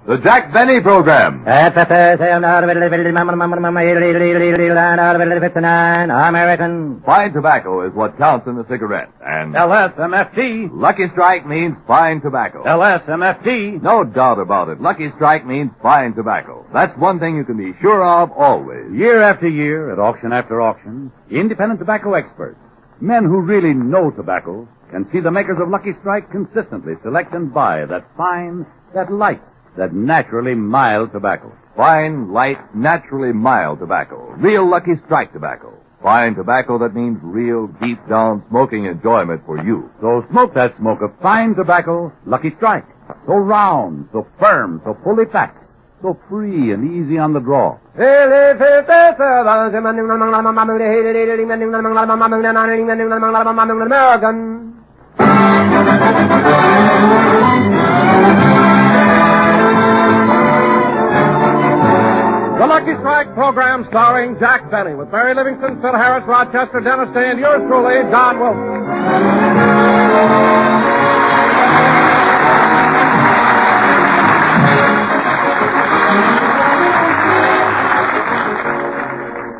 The Jack Benny Program. American. Fine tobacco is what counts in a cigarette. And LSMFT. Lucky Strike means fine tobacco. LSMFT. No doubt about it. Lucky Strike means fine tobacco. That's one thing you can be sure of always. Year after year, at auction after auction, independent tobacco experts, men who really know tobacco, can see the makers of Lucky Strike consistently select and buy that fine, that light, that naturally mild tobacco. Fine, light, naturally mild tobacco. Real Lucky Strike tobacco. Fine tobacco that means real, deep-down smoking enjoyment for you. So smoke that smoke of fine tobacco, Lucky Strike. So round, so firm, so fully packed, so free and easy on the draw. American. The Lucky Strike program starring Jack Benny with Mary Livingston, Phil Harris, Rochester, Dennis Day, and yours truly, John Wilson.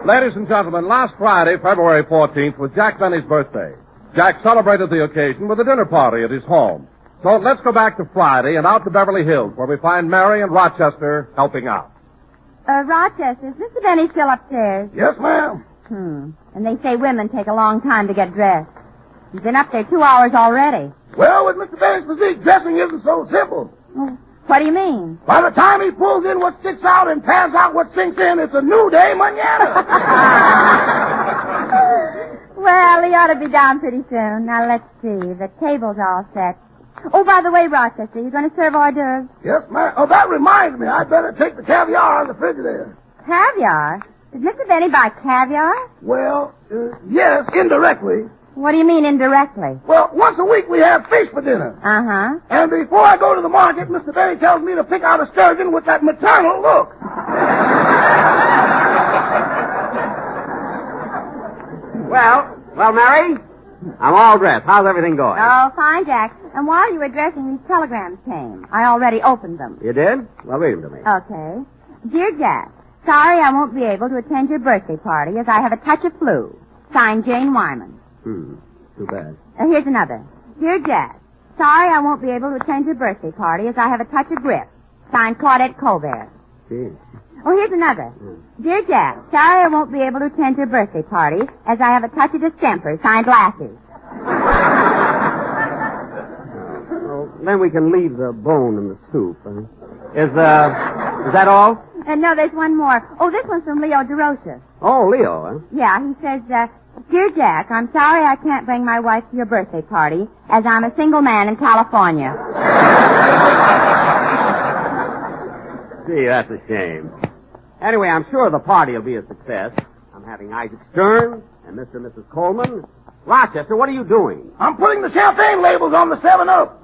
Ladies and gentlemen, last Friday, February 14th, was Jack Benny's birthday. Jack celebrated the occasion with a dinner party at his home. So let's go back to Friday and out to Beverly Hills, where we find Mary and Rochester helping out. Rochester, is Mr. Benny still upstairs? Yes, ma'am. And they say women take a long time to get dressed. He's been up there 2 hours already. Well, with Mr. Benny's physique, dressing isn't so simple. What do you mean? By the time he pulls in what sticks out and pans out what sinks in, it's a new day manana. Well, he ought to be down pretty soon. Now, let's see. The table's all set. Oh, by the way, Rochester, you going to serve hors d'oeuvres? Yes, ma'am. Oh, that reminds me. I'd better take the caviar out of the refrigerator. Caviar? Did Mr. Benny buy caviar? Well, yes, indirectly. What do you mean indirectly? Well, once a week we have fish for dinner. Uh-huh. And before I go to the market, Mr. Benny tells me to pick out a sturgeon with that maternal look. Well, Mary, I'm all dressed. How's everything going? Oh, fine, Jack. And while you were dressing, these telegrams came. I already opened them. You did? Well, read them to me. Okay. Dear Jack, sorry I won't be able to attend your birthday party as I have a touch of flu. Signed, Jane Wyman. Too bad. Here's another. Dear Jack, sorry I won't be able to attend your birthday party as I have a touch of grip. Signed, Claudette Colbert. Gee. Oh, here's another. Dear Jack, sorry I won't be able to attend your birthday party as I have a touch of distemper. Signed, Lassie. Well, then we can leave the bone in the soup. Is that all? No, there's one more. Oh, this one's from Leo DeRocha. Oh, Leo, huh? Yeah, he says, Dear Jack, I'm sorry I can't bring my wife to your birthday party as I'm a single man in California. Gee, that's a shame. Anyway, I'm sure the party will be a success. I'm having Isaac Stern and Mr. and Mrs. Coleman. Rochester, what are you doing? I'm putting the champagne labels on the 7-Up.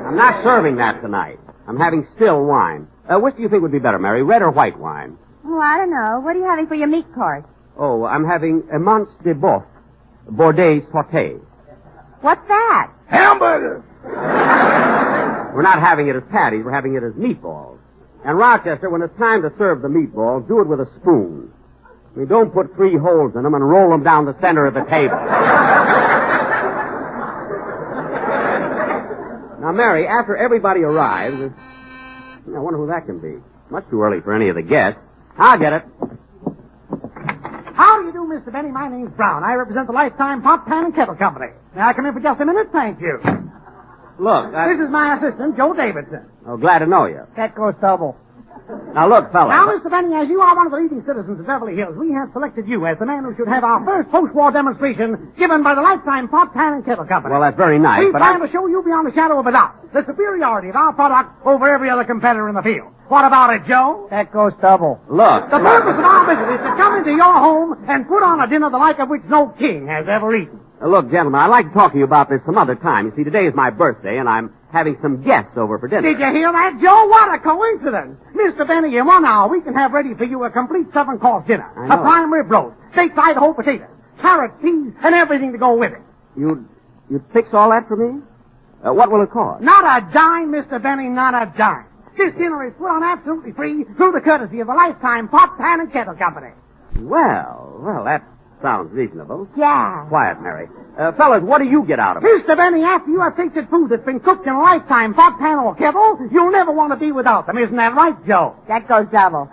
I'm not serving that tonight. I'm having still wine. Which do you think would be better, Mary, red or white wine? Oh, I don't know. What are you having for your meat course? Oh, I'm having a Mance de Boeuf, Bordeaux sauté. What's that? Hamburger. We're not having it as patties, we're having it as meatballs. And Rochester, when it's time to serve the meatballs, do it with a spoon. I mean, don't put 3 holes in them and roll them down the center of the table. Now, Mary, after everybody arrives, I wonder who that can be. Much too early for any of the guests. I'll get it. How do you do, Mr. Benny? My name's Brown. I represent the Lifetime Pot, Pan, and Kettle Company. May I come in for just a minute? Thank you. Look, This is my assistant, Joe Davidson. Oh, glad to know you. That goes double. Now, look, fellas. Now, Mr. Benny, as you are one of the leading citizens of Beverly Hills, we have selected you as the man who should have our first post-war demonstration given by the Lifetime Pot, Pan, and Kettle Company. Well, that's very nice, We but plan to show you beyond a shadow of a doubt the superiority of our product over every other competitor in the field. What about it, Joe? That goes double. Look. The purpose of our visit is to come into your home and put on a dinner the like of which no king has ever eaten. Look, gentlemen, I'd like to talk to you about this some other time. You see, today is my birthday, and I'm having some guests over for dinner. Did you hear that, Joe? What a coincidence. Mr. Benny, in 1 hour, we can have ready for you a complete 7-course dinner. I know. A prime rib roast, baked Idaho potatoes, carrots, peas, and everything to go with it. You'd fix all that for me? What will it cost? Not a dime, Mr. Benny, not a dime. This dinner is put on absolutely free through the courtesy of the Lifetime Pot, Pan, and Kettle Company. Well, that sounds reasonable. Jack. Quiet, Mary. Fellas, what do you get out of it? Mr. Benny, after you have tasted food that's been cooked in a Lifetime Pot, Pan, or Kettle, you'll never want to be without them. Isn't that right, Joe? That goes double.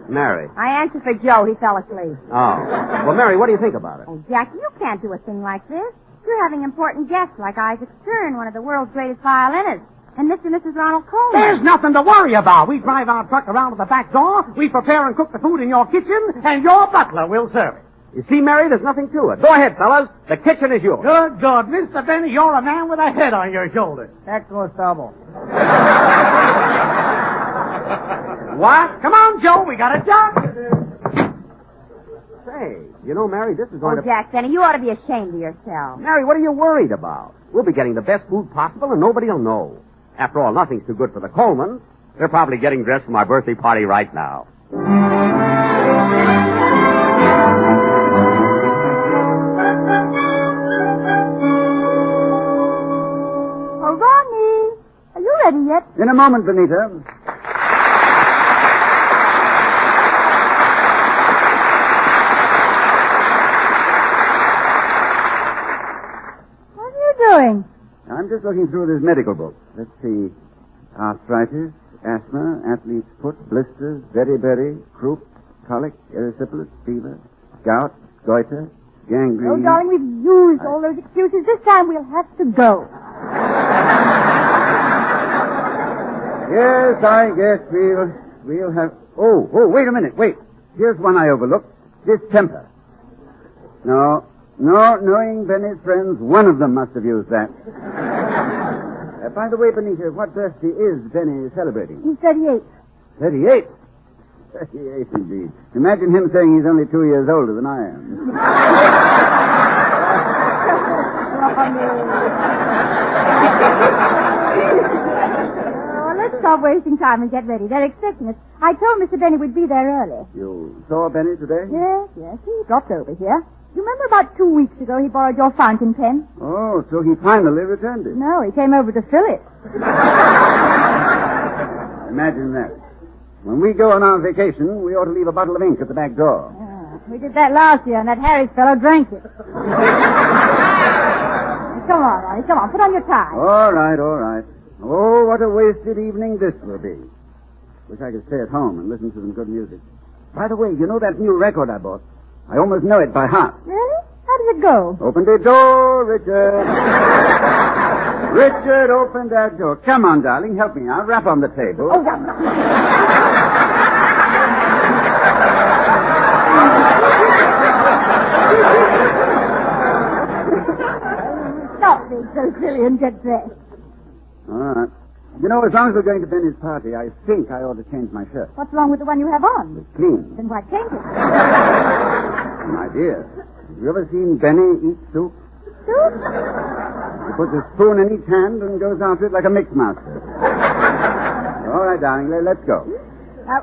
Mary. I answered for Joe. He fell asleep. Oh. Well, Mary, what do you think about it? Oh, Jack, you can't do a thing like this. You're having important guests like Isaac Stern, one of the world's greatest violinists, and Mr. and Mrs. Ronald Coleman. There's nothing to worry about. We drive our truck around to the back door, we prepare and cook the food in your kitchen, and your butler will serve it. You see, Mary, there's nothing to it. Go ahead, fellas. The kitchen is yours. Good, good. Mr. Benny, you're a man with a head on your shoulders. That goes double. What? Come on, Joe, we got it done. Say, you know, Mary, this is going Oh, Jack Benny, you ought to be ashamed of yourself. Mary, what are you worried about? We'll be getting the best food possible, and nobody will know. After all, nothing's too good for the Colemans. They're probably getting dressed for my birthday party right now. Oh, Ronnie, are you ready yet? In a moment, Benita. What are you doing? I'm just looking through this medical book. Let's see. Arthritis, asthma, athlete's foot, blisters, beriberi, croup, colic, erysipelas, fever, gout, goiter, gangrene. Oh, darling, we've used all those excuses. This time we'll have to go. Yes, I guess we'll have... Oh, wait a minute, wait. Here's one I overlooked. Distemper. No, knowing Benny's friends, one of them must have used that. By the way, Benita, what birthday is Benny celebrating? He's 38. 38? 38, indeed. Imagine him saying he's only 2 years older than I am. Oh, let's stop wasting time and get ready. They're expecting us. I told Mr. Benny we'd be there early. You saw Benny today? Yes. He dropped over here. You remember about 2 weeks ago he borrowed your fountain pen? Oh, so he finally returned it. No, he came over to fill it. Imagine that. When we go on our vacation, we ought to leave a bottle of ink at the back door. We did that last year, and that Harris fellow drank it. Come on, Ronnie, come on. Put on your tie. All right. Oh, what a wasted evening this will be. Wish I could stay at home and listen to some good music. By the way, you know that new record I bought? I almost know it by heart. Really? How does it go? Open the door, Richard. Richard, open that door. Come on, darling, help me out. Rap on the table. Oh, Stop being so silly and get dressed. All right. You know, as long as we're going to Benny's party, I think I ought to change my shirt. What's wrong with the one you have on? It's clean. Then why change it? An idea. Have you ever seen Benny eat soup? Soup? He puts a spoon in each hand and goes after it like a mix master. All right, darling, let's go.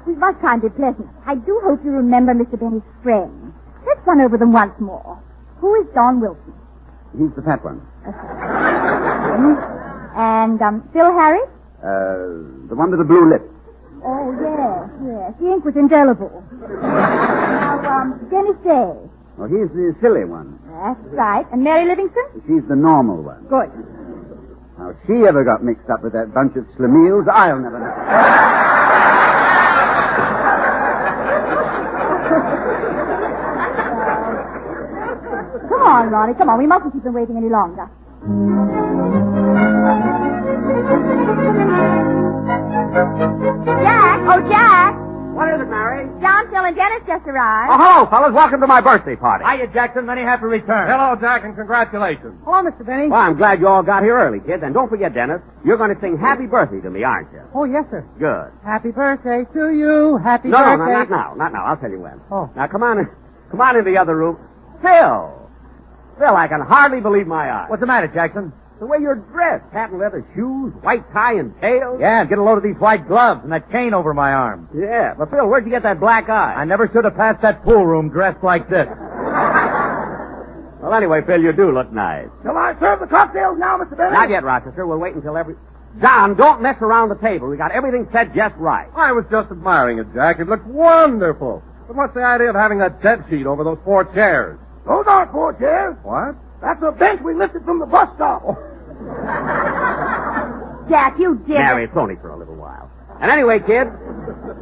We must try and be pleasant. I do hope you remember Mr. Benny's friends. Let's run over them once more. Who is Don Wilson? He's the fat one. And, Phil Harris? The one with the blue lips. Oh, yes. The ink was indelible. Now, Dennis Day. Oh, he's the silly one. That's right. And Mary Livingston? She's the normal one. Good. How she ever got mixed up with that bunch of Schlemiels, I'll never know. Come on, Ronnie. Come on. We mustn't keep them waiting any longer. Jack! Oh, Jack! What is it, Mary? John, Phil, and Dennis just arrived. Oh, hello, fellas. Welcome to my birthday party. Hiya, Jackson. Many happy returns. Hello, Jack, and congratulations. Hello, Mr. Benny. Well, I'm glad you all got here early, kids. And don't forget, Dennis, you're going to sing happy birthday to me, aren't you? Oh, yes, sir. Good. Happy birthday to you. Happy No, birthday. not now. Not now. I'll tell you when. Oh. Now, come on in the other room. Phil, I can hardly believe my eyes. What's the matter, Jackson? The way you're dressed. Patent leather shoes, white tie and tails. Yeah, get a load of these white gloves and that chain over my arm. Yeah, but Phil, where'd you get that black eye? I never should have passed that pool room dressed like this. Well, anyway, Phil, you do look nice. Shall I serve the cocktails now, Mr. Bennett? Not yet, Rochester. We'll wait until John, don't mess around the table. We got everything set just right. I was just admiring it, Jack. It looked wonderful. But what's the idea of having a dead sheet over those 4 chairs? Those aren't 4 chairs. What? That's a bench we lifted from the bus stop. Jack, you did Mary, it. it's only for a little while. And anyway, kids,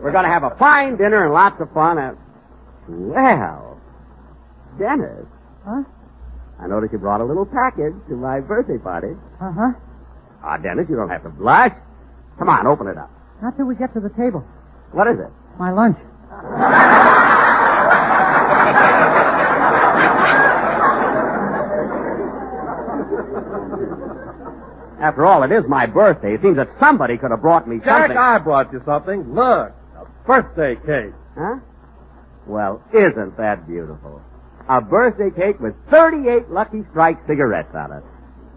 we're going to have a fine dinner and lots of fun. And well, Dennis. Huh? I noticed you brought a little package to my birthday party. Uh-huh. Ah, Dennis, you don't have to blush. Come on, open it up. Not till we get to the table. What is it? My lunch. After all, it is my birthday. It seems that somebody could have brought me Jack, something. I brought you something. Look, a birthday cake. Huh? Well, isn't that beautiful? A birthday cake with 38 Lucky Strike cigarettes on it.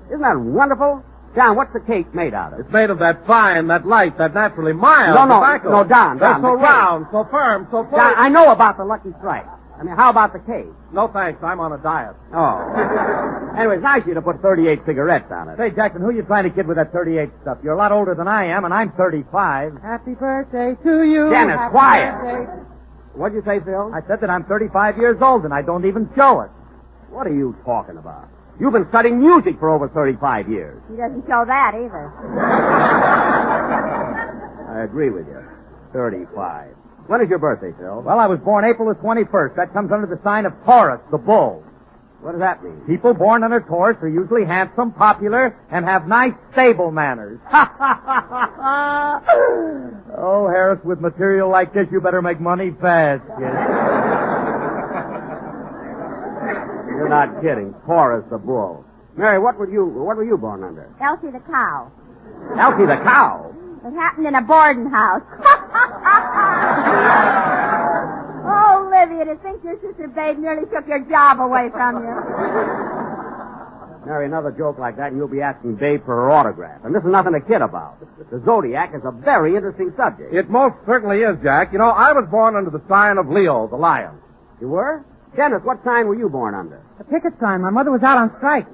Isn't that wonderful? John, what's the cake made out of? It's made of that fine, that light, that naturally mild tobacco. No, Don. They're so the cake. round, so firm, so full. Don, I know about the Lucky Strike. I mean, how about the cake? No thanks, I'm on a diet. Oh. Anyway, it's nice of you to put 38 cigarettes on it. Say, Jackson, who are you trying to kid with that 38 stuff? You're a lot older than I am, and I'm 35. Happy birthday to you. Dennis, Happy quiet. birthday. What'd you say, Phil? I said that I'm 35 years old, and I don't even show it. What are you talking about? You've been studying music for over 35 years. He doesn't show that either. I agree with you. 35. When is your birthday, Phil? Well, I was born April the 21st. That comes under the sign of Taurus, the bull. What does that mean? People born under Taurus are usually handsome, popular, and have nice, stable manners. Oh, Harris, with material like this, you better make money fast, kid. You're not kidding. Taurus the bull. Mary, what were you born under? Elsie the cow. Elsie the cow. It happened in a boarding house. Oh, Livy, to think your sister Babe nearly took your job away from you. Mary, another joke like that and you'll be asking Babe for her autograph. And this is nothing to kid about. The Zodiac is a very interesting subject. It most certainly is, Jack. You know, I was born under the sign of Leo, the lion. You were? Dennis, what sign were you born under? The picket sign. My mother was out on strike.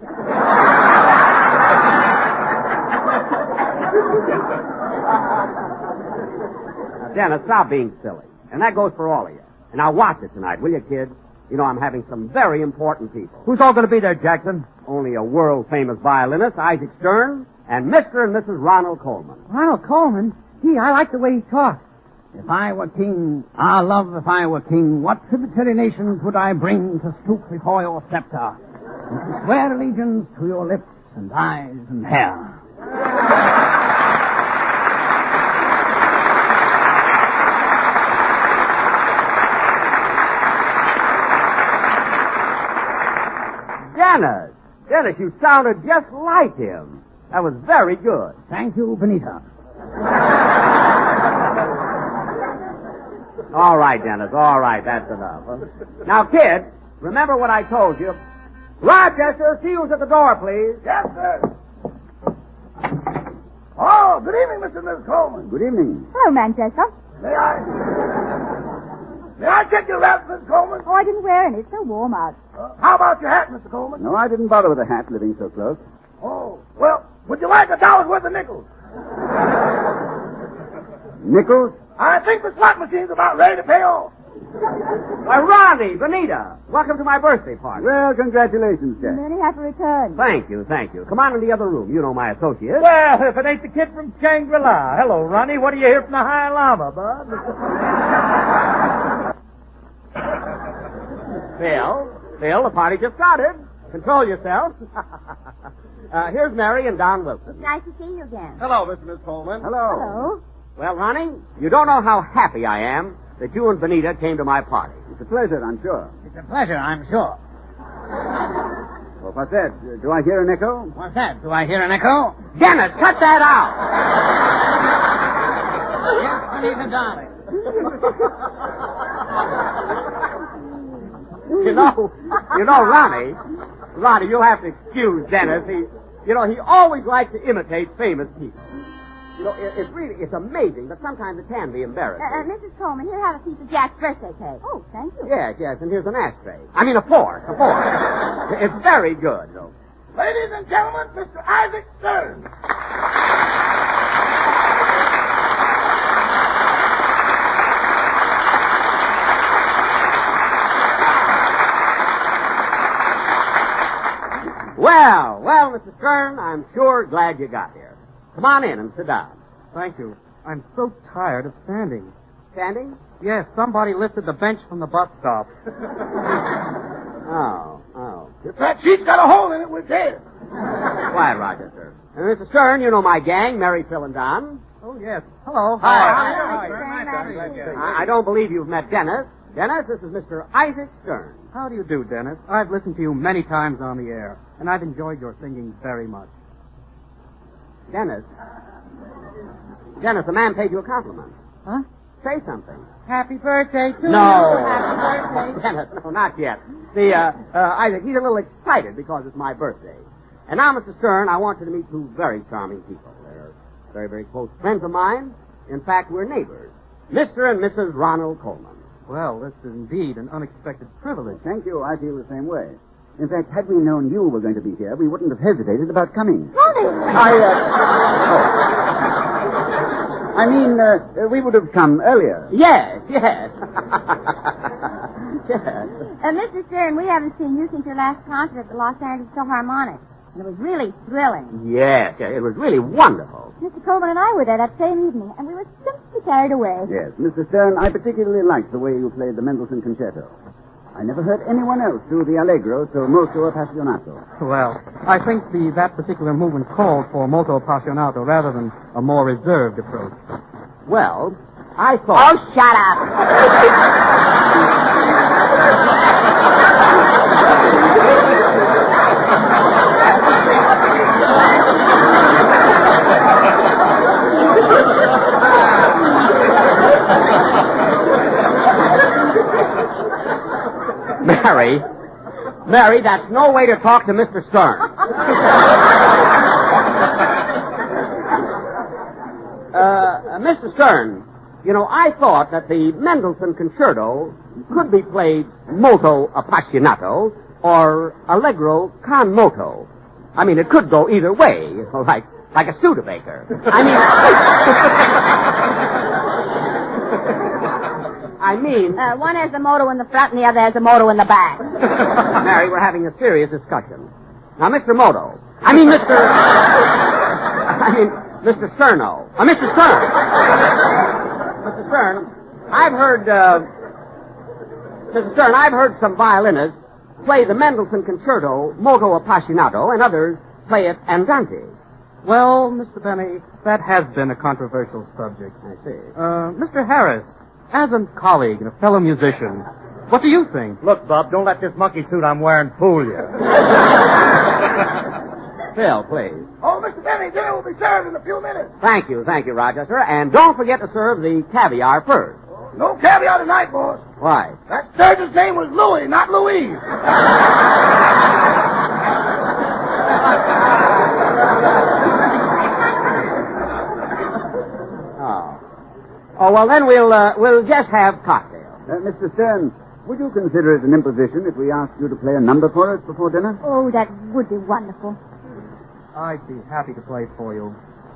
Now, Dennis, stop being silly. And that goes for all of you. And now watch it tonight, will you, kids? You know I'm having some very important people. Who's all going to be there, Jackson? Only a world-famous violinist, Isaac Stern, and Mr. and Mrs. Ronald Coleman. Ronald Coleman? Gee, I like the way he talks. If I were king, ah, love, if I were king, what tributary nations would I bring to stoop before your scepter, and to swear allegiance to your lips and eyes and hair? Dennis, you sounded just like him. That was very good. Thank you, Benita. All right, Dennis, all right, that's enough. Now, kids, remember what I told you. Rochester, see who's at the door, please. Yes, sir. Oh, good evening, Mr. and Mrs. Coleman. Good evening. Hello, Manchester. May I check your wrap, Mrs. Coleman? Oh, I didn't wear any. It's so warm out. How about your hat, Mr. Coleman? No, I didn't bother with a hat living so close. Oh, well, would you like $1 worth of nickels? Nichols? I think the slot machine's about ready to pay off. Ronnie, Benita, welcome to my birthday party. Well, congratulations, Jack. Many happy returns. Thank you. Come on in the other room. You know my associate. Well, if it ain't the kid from Shangri-La. Hello, Ronnie. What do you hear from the High Lama, bud? Phil, the party just started. Control yourself. Here's Mary and Don Wilson. It's nice to see you again. Hello, Mr. and Miss Coleman. Hello. Hello. Well, Ronnie, you don't know how happy I am that you and Benita came to my party. It's a pleasure, I'm sure. It's a pleasure, I'm sure. Well, what's that? Do I hear an echo? What's that? Do I hear an echo? Dennis, cut that out! Yes, Benita, darling. You know, Ronnie, you'll have to excuse Dennis. He always likes to imitate famous people. You know, it's amazing, but sometimes it can be embarrassing. Mrs. Coleman, here, have a piece of Jack's birthday cake. Oh, thank you. Yes, and here's an ashtray. I mean, a fork. It's very good. So. Ladies and gentlemen, Mr. Isaac Stern. Well, Mr. Stern, I'm sure glad you got here. Come on in and sit down. Thank you. I'm so tired of standing. Standing? Yes, somebody lifted the bench from the bus stop. Oh. If that sheet's got a hole in it, we're dead. Quiet, Rochester. And Mr. Stern, you know my gang, Mary, Phil, and Don. Oh, yes. Hello. I don't believe you've met Dennis. Dennis, this is Mr. Isaac Stern. How do you do, Dennis? I've listened to you many times on the air, and I've enjoyed your singing very much. Dennis, the man paid you a compliment. Huh? Say something. Happy birthday to you. No. Happy birthday. Dennis, no, not yet. See, Isaac, he's a little excited because it's my birthday. And now, Mr. Stern, I want you to meet two very charming people. They're very, very close friends of mine. In fact, we're neighbors. Mr. and Mrs. Ronald Coleman. Well, this is indeed an unexpected privilege. Thank you. I feel the same way. In fact, had we known you were going to be here, we wouldn't have hesitated about coming. I mean, we would have come earlier. Yes. Mr. Stern, we haven't seen you since your last concert at the Los Angeles Philharmonic. And it was really thrilling. Yes, it was really wonderful. Mr. Coleman and I were there that same evening, and we were simply carried away. Yes, Mr. Stern, I particularly liked the way you played the Mendelssohn Concerto. I never heard anyone else do the Allegro so molto appassionato. Well, I think that particular movement called for molto appassionato rather than a more reserved approach. Well, I thought... Oh, shut up. Mary, that's no way to talk to Mr. Stern. Mr. Stern, you know, I thought that the Mendelssohn Concerto could be played molto appassionato or allegro con moto. I mean, it could go either way, like a Studebaker. I mean... one has the moto in the front and the other has the moto in the back. Mary, we're having a serious discussion. Now, Mr. Sterno. Mr. Stern. Mr. Stern, I've heard some violinists play the Mendelssohn Concerto molto appassionato and others play it andante. Well, Mr. Benny, that has been a controversial subject. I see. Mr. Harris, as a colleague and a fellow musician, what do you think? Look, Bub, don't let this monkey suit I'm wearing fool you. Phil, please. Oh, Mr. Benny, dinner will be served in a few minutes. Thank you, Rochester. And don't forget to serve the caviar first. No caviar tonight, boss. Why? That Sturgeon's name was Louis, not Louise. Oh, well, then we'll just have cocktails. Mr. Stern, would you consider it an imposition if we asked you to play a number for us before dinner? Oh, that would be wonderful. I'd be happy to play for you.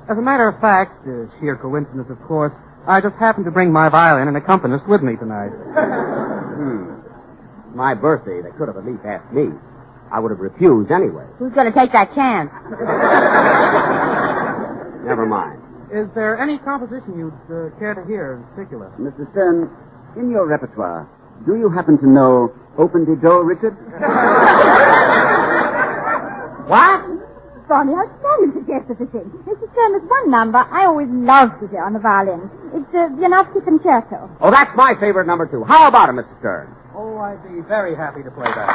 As a matter of fact, sheer coincidence, of course, I just happened to bring my violin and accompanist with me tonight. My birthday, they could have at least asked me. I would have refused anyway. Who's going to take that chance? Never mind. Is there any composition you'd care to hear in particular? Mr. Stern, in your repertoire, do you happen to know Open the Door, Richard? What? Bonnie, how standing suggested to sing. Mr. Stern, there's one number I always love to hear on the violin. It's the Janowski Concerto. Oh, that's my favorite number, too. How about it, Mr. Stern? Oh, I'd be very happy to play that.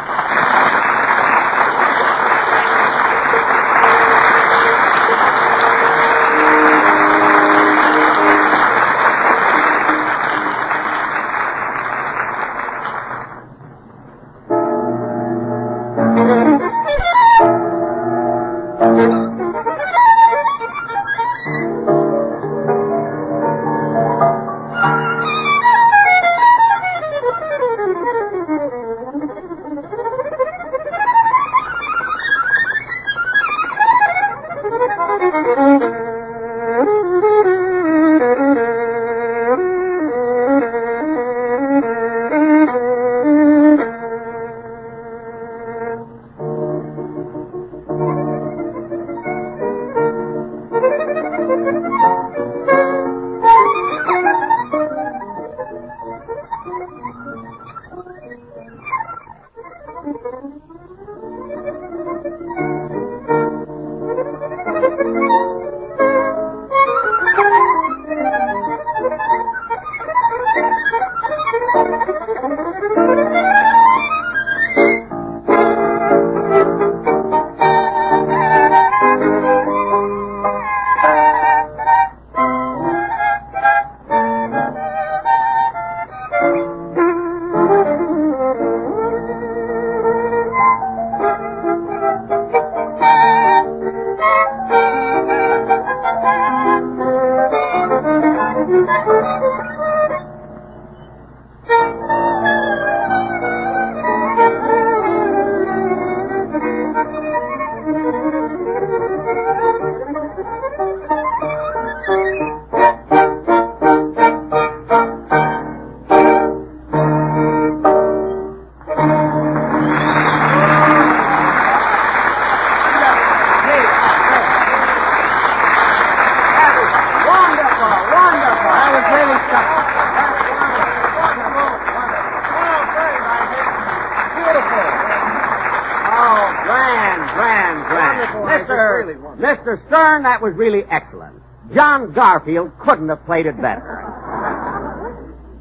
Mr. Stern, that was really excellent. John Garfield couldn't have played it better.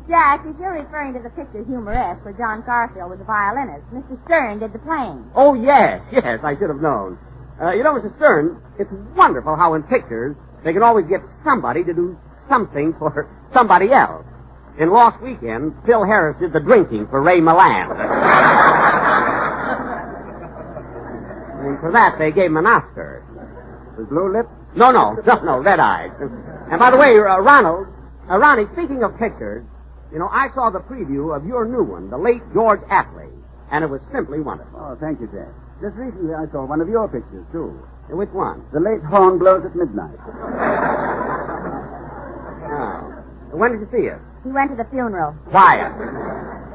Jack, if you're referring to the picture Humoresque where John Garfield was a violinist, Mr. Stern did the playing. Oh, yes, I should have known. Mr. Stern, it's wonderful how in pictures they can always get somebody to do something for somebody else. In Lost Weekend, Phil Harris did the drinking for Ray Milland. And for that, they gave him an Oscar. With blue lips? No, red eyes. And by the way, Ronnie, speaking of pictures, I saw the preview of your new one, the late George Atley, and it was simply wonderful. Oh, thank you, Jack. Just recently I saw one of your pictures, too. Which one? The late horn blows at midnight. Oh. When did you see it? He went to the funeral. Quiet.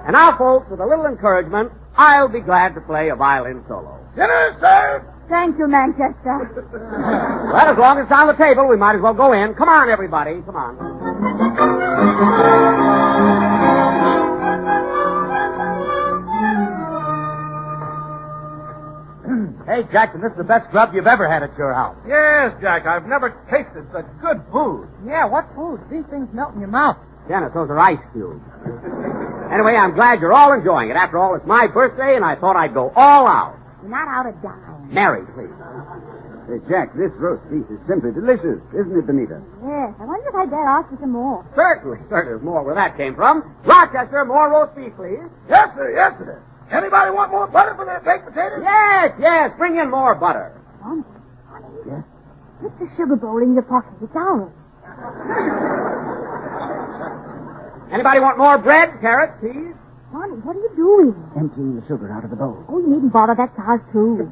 And now, folks, with a little encouragement, I'll be glad to play a violin solo. Dinner is served. Thank you, Manchester. Well, as long as it's on the table, we might as well go in. Come on, everybody. Come on. Hey, Jackson, this is the best grub you've ever had at your house. Yes, Jack, I've never tasted such good food. Yeah, what food? These things melt in your mouth. Dennis, those are ice cubes. Anyway, I'm glad you're all enjoying it. After all, it's my birthday, and I thought I'd go all out. You're not out of dime. Mary, please. Hey, Jack, this roast beef is simply delicious, isn't it, Benita? Yes, I wonder if I'd better ask for some more. Certainly, there's more where that came from. Rochester, more roast beef, please. Yes, sir, yes, sir. Anybody want more butter for their baked potatoes? Yes, bring in more butter. Honey, yes? Put the sugar bowl in your pocket. It's ours. Anybody want more bread, carrots, peas? Honey, what are you doing? Emptying the sugar out of the bowl. Oh, you needn't bother. That's ours, too.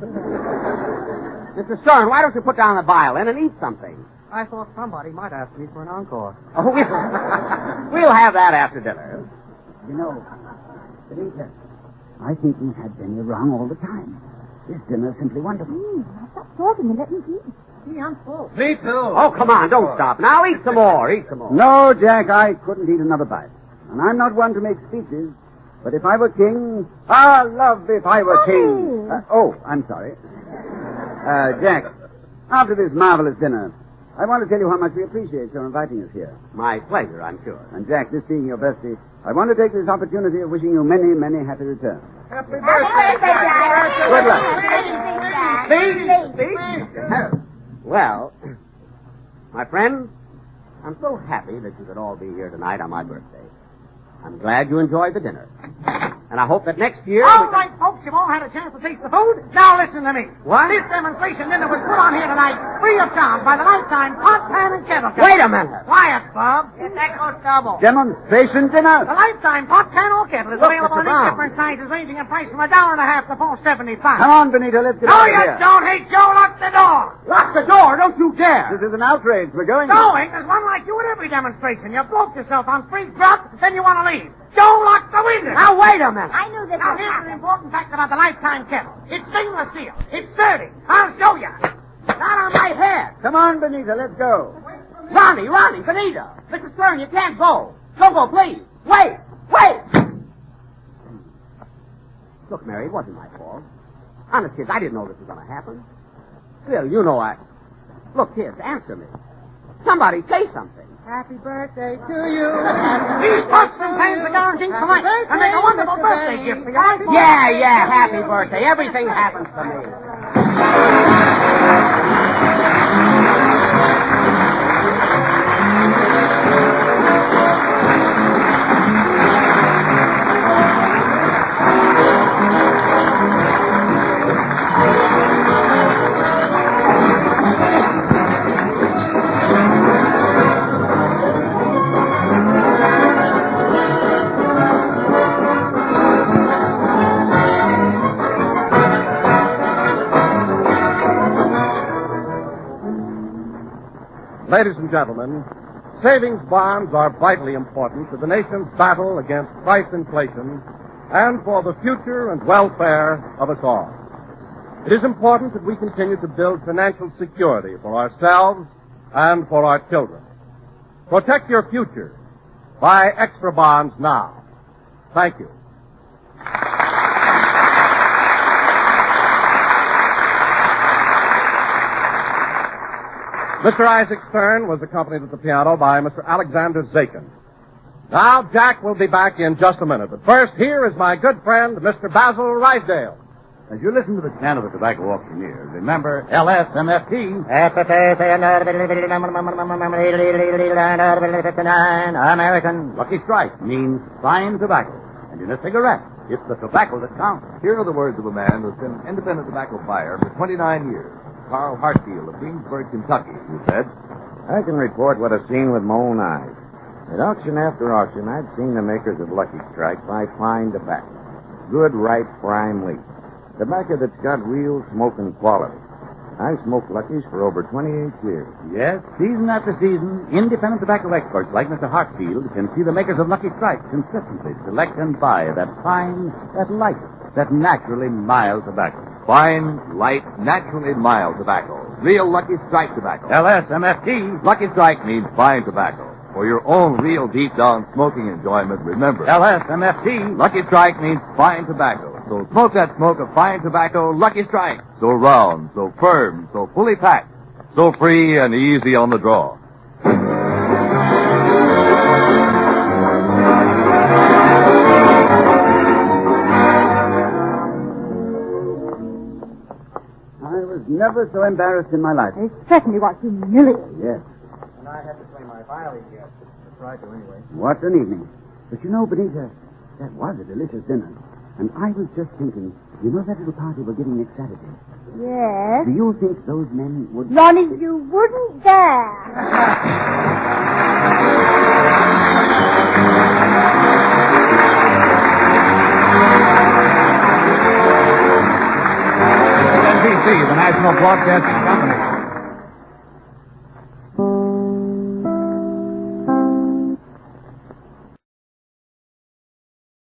Mr. Stern, why don't you put down the violin and eat something? I thought somebody might ask me for an encore. Oh, we'll have that after dinner. You know, Benita, I think we've had Benny wrong all the time. This dinner is simply wonderful. Now stop talking and let me eat. Gee, I'm full. Me too. Oh, come on, don't stop. Now eat some more, No, Jack, I couldn't eat another bite. And I'm not one to make speeches, but if I were king, love if I were king. I'm sorry. Jack, after this marvelous dinner, I want to tell you how much we appreciate your inviting us here. My pleasure, I'm sure. And Jack, this being your birthday, I want to take this opportunity of wishing you many, many happy returns. Happy Happy birthday, Jack. Good luck. Well, my friends, I'm so happy that you could all be here tonight on my birthday. I'm glad you enjoyed the dinner. And I hope that next year... All right, folks, you've all had a chance to taste the food. Now listen to me. What? This demonstration dinner was put on here tonight free of charge by the Lifetime Pot, Pan, and Kettle Company. Wait a minute. Quiet, Bob. It's Echo Double. Demonstration The dinner. Lifetime Pot, Pan, or Kettle is Look, available Mr. in Brown. different sizes ranging in price from $1.50 to $4.75. Come on, Benita, let's get No, out of you here. don't. Hey, Joe, lock the door. Lock the door, don't you dare. This is an outrage. We're going. Going? There's one like you at every demonstration. You broke yourself on free grub, then you want to leave. Joe, lock the window. Now, wait a minute. I knew this Now, would here's an happen. important fact about the Lifetime Kettle. It's stainless steel. It's sturdy. I'll show you. Not on my head. Come on, Benita, let's go. Ronnie, Benita. Mr. Stern, you can't go. Don't go, please. Wait. Look, Mary, it wasn't my fault. Honest, kids, I didn't know this was going to happen. Phil, you know I... Look, kids, answer me. Somebody say something. Happy birthday to you. These pots and pans are guaranteed for life. And make a wonderful birthday gift for your life. Yeah, happy birthday. Everything happens to me. Ladies and gentlemen, savings bonds are vitally important to the nation's battle against price inflation and for the future and welfare of us all. It is important that we continue to build financial security for ourselves and for our children. Protect your future. Buy extra bonds now. Thank you. Mr. Isaac Stern was accompanied at the piano by Mr. Alexander Zakin. Now, Jack will be back in just a minute. But first, here is my good friend, Mr. Basil Rysdale. As you listen to the chant of the tobacco auctioneer, remember LSMFT. American Lucky Strike means fine tobacco. And in a cigarette, it's the tobacco that counts. Here are the words of a man who's been an independent tobacco buyer for 29 years. Carl Hartfield of Greensburg, Kentucky, who said, I can report what I've seen with my own eyes. At auction after auction, I've seen the makers of Lucky Strike buy fine tobacco. Good, ripe, prime leaf. Tobacco that's got real smoking quality. I've smoked Luckies for over 28 years. Yes, season after season, independent tobacco experts like Mr. Hartfield can see the makers of Lucky Strike consistently select and buy that fine, that light, that naturally mild tobacco. fine, light, naturally mild tobacco. Real Lucky Strike tobacco. LSMFT. Lucky Strike means fine tobacco. For your own real deep down smoking enjoyment, remember. LSMFT. Lucky Strike means fine tobacco. So smoke that smoke of fine tobacco, Lucky Strike. So round, so firm, so fully packed, so free and easy on the draw. I was never so embarrassed in my life. It certainly was humiliating. Yes. And I had to play my violin yet. I tried to anyway. What an evening. But you know, Benita, that was a delicious dinner. And I was just thinking, you know that little party we're giving next Saturday? Yes. Do you think those men would... Ronnie, you wouldn't dare. NBC, the National Broadcasting Company.